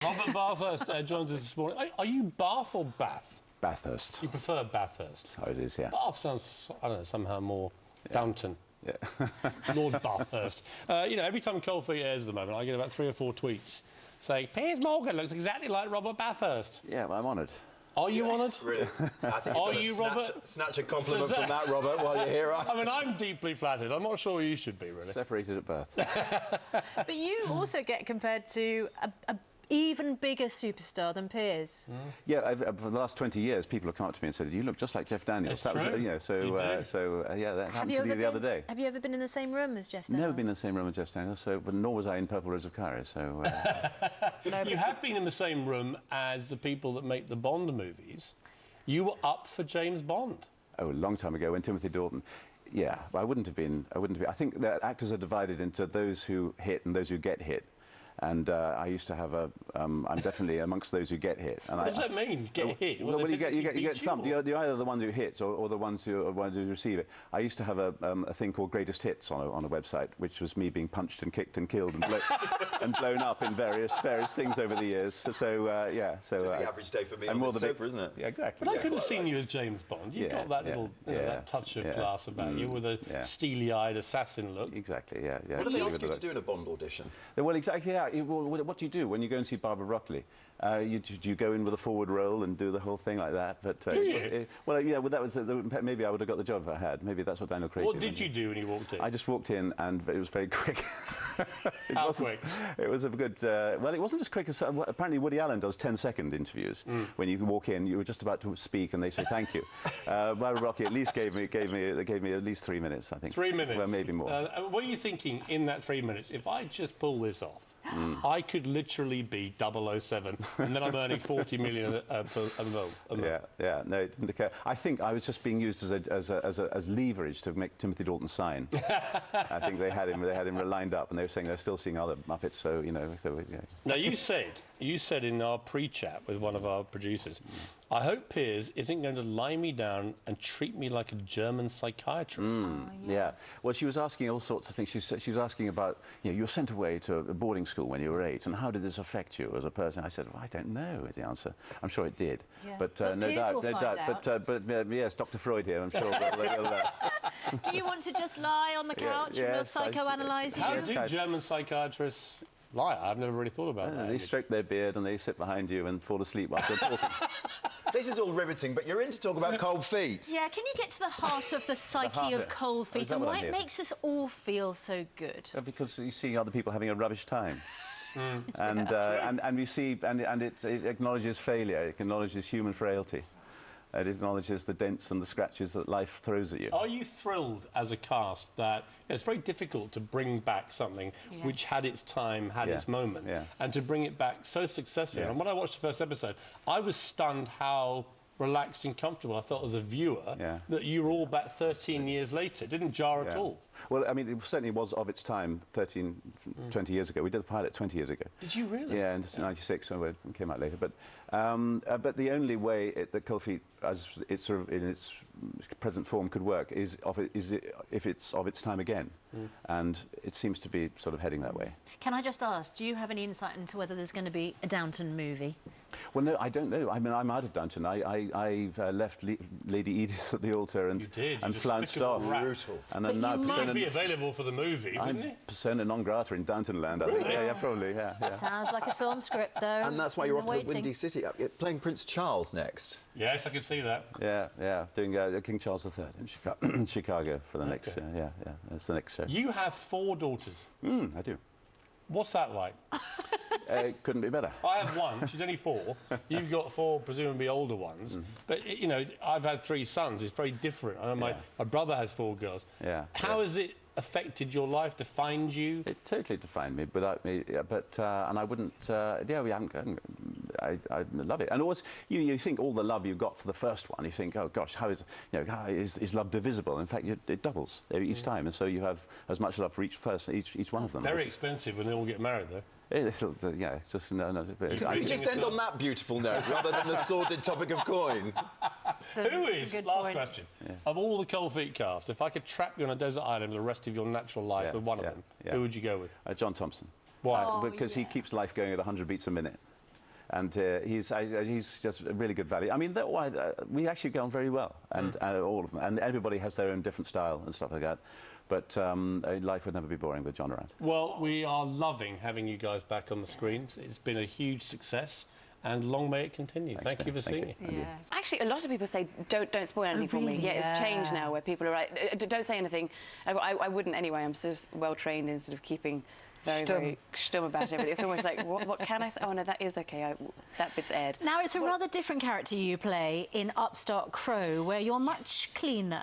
Robert Bathurst joins us this morning. Are you Bath or Bath? Bathurst. You prefer Bathurst? That's how it is, yeah. Bath sounds, I don't know, somehow more Downton. Yeah. Lord Bathurst. You know, every time Cold Feet airs at the moment, I get about 3 or 4 tweets saying, Piers Morgan looks exactly like Robert Bathurst. Yeah, well, I'm honoured. Are you honoured? Really? I think Are you, Robert? Snatch a compliment from that, Robert, while you're here. I mean, I'm deeply flattered. I'm not sure you should be, really. Separated at birth. But you also get compared to a even bigger superstar than Piers. Mm. Yeah, for the last 20 years, people have come up to me and said, "You look just like Jeff Daniels." It's true. Was, you know, yeah, that happened to me the other day. Have you ever been in the same room as Jeff Daniels? Never been in the same room as Jeff Daniels, but nor was I in Purple Rose of Cairo. So You have been in the same room as the people that make the Bond movies. You were up for James Bond. Oh, a long time ago when Timothy Dalton. Yeah, but I wouldn't have been. I think that actors are divided into those who hit and those who get hit. And I used to have a. I'm definitely amongst those who get hit. And what does that mean? Get hit? Well, you get thumped. You're either the one who hits or the ones who receive it. I used to have a thing called Greatest Hits on a website, which was me being punched and kicked and killed and, and blown up in various things over the years. So yeah. So it's the average day for me on the sofa, isn't it? Yeah, exactly. But I could have seen you as James Bond. You've got that little, that touch of class about you, with a steely-eyed assassin look. Exactly. Yeah. What do they ask you to do in a Bond audition? Well, exactly. Yeah. What do you do when you go and see Barbara Broccoli? You go in with a forward roll and do the whole thing like that. But well, that was maybe I would have got the job if I had. Maybe that's what Daniel Craig did. What did you do when you walked in? I just walked in and it was very quick. How quick? It was a good. Well, it wasn't as quick as apparently Woody Allen does 10-second interviews. When you walk in, you were just about to speak and they say thank you. Barbara Broccoli at least gave me at least 3 minutes. I think 3 minutes. Well, maybe more. What are you thinking in that 3 minutes? If I just pull this off, I could literally be 007, and then I'm earning 40 million a month. Yeah. No, it didn't occur. I think I was just being used as leverage to make Timothy Dalton sign. I think they had him lined up, and they were saying they're still seeing other Muppets. So you know. Now you said in our pre-chat with one of our producers, I hope Piers isn't going to lie me down and treat me like a German psychiatrist. Yeah. Well, she was asking all sorts of things. She was asking about, you were sent away to a boarding school when you were 8, and how did this affect you as a person? I said, well, I don't know is the answer. I'm sure it did. Yeah. But no doubt. But yes, Dr. Freud here, I'm sure. Do you want to just lie on the couch and we'll psychoanalyse you? How do German psychiatrists lie? I've never really thought about that. They stroke their beard and they sit behind you and fall asleep while they're talking. This is all riveting, but you're in to talk about cold feet. Yeah, can you get to the heart of the psyche of cold feet and why it makes us all feel so good? Because you see other people having a rubbish time. And we see, and it acknowledges failure, it acknowledges human frailty. It acknowledges the dents and the scratches that life throws at you. Are you thrilled as a cast that it's very difficult to bring back something which had its time, had its moment, and to bring it back so successfully? And when I watched the first episode, I was stunned how relaxed and comfortable I felt as a viewer that you were all back 13 years later. It didn't jar at all. Well, I mean, it certainly was of its time 20 years ago. We did the pilot 20 years ago. Did you really? Yeah, in '96, so it came out later. But the only way that Cold Feet, as it's sort of in its present form, could work is if it's of its time again. And it seems to be sort of heading that way. Can I just ask, do you have any insight into whether there's going to be a Downton movie? Well, no, I don't know. I mean, I'm out of Downton. I've left Lady Edith at the altar and flounced off. Brutal. And then now might be available for the movie, wouldn't it? Persona non grata in Downton Land, I think. Yeah, probably, yeah. Sounds like a film script, though. And that's why you're off to the Windy City, playing Prince Charles next. Yes, I can see that. Yeah, doing King Charles III in Chicago for the next, that's the next show. You have 4 daughters. I do. What's that like? It couldn't be better. I have 1. She's only 4. You've got 4, presumably older ones. But, you know, I've had 3 sons. It's very different. I know my brother has 4 girls. Yeah. How has it affected your life, defined you? It totally defined me, without me. And I wouldn't. We haven't. I love it. And always, you think all the love you got for the first one, you think, oh gosh, how is love divisible? In fact, it doubles each time, and so you have as much love for each one of them. Very expensive when they all get married, though. Just end on that beautiful note rather than the sordid topic of coin. Who is, last question, of all the Cold Feet cast, if I could trap you on a desert island the rest of your natural life with one of them, who would you go with? John Thompson. Why? Because he keeps life going at 100 beats a minute. And he's just a really good value. I mean, we actually get on very well, and all of them, and everybody has their own different style and stuff like that. But life would never be boring with John around. Well, we are loving having you guys back on the screens. It's been a huge success, and long may it continue. Thank you for seeing it. Yeah. Actually, a lot of people say, don't spoil anything for me. Yeah, it's changed now, where people are like, don't say anything. I wouldn't anyway. I'm sort of well trained in sort of keeping very stum about everything. It's almost like, what can I say? Oh no, that is okay. That bit's aired. Now it's a rather different character you play in Upstart Crow, where you're much cleaner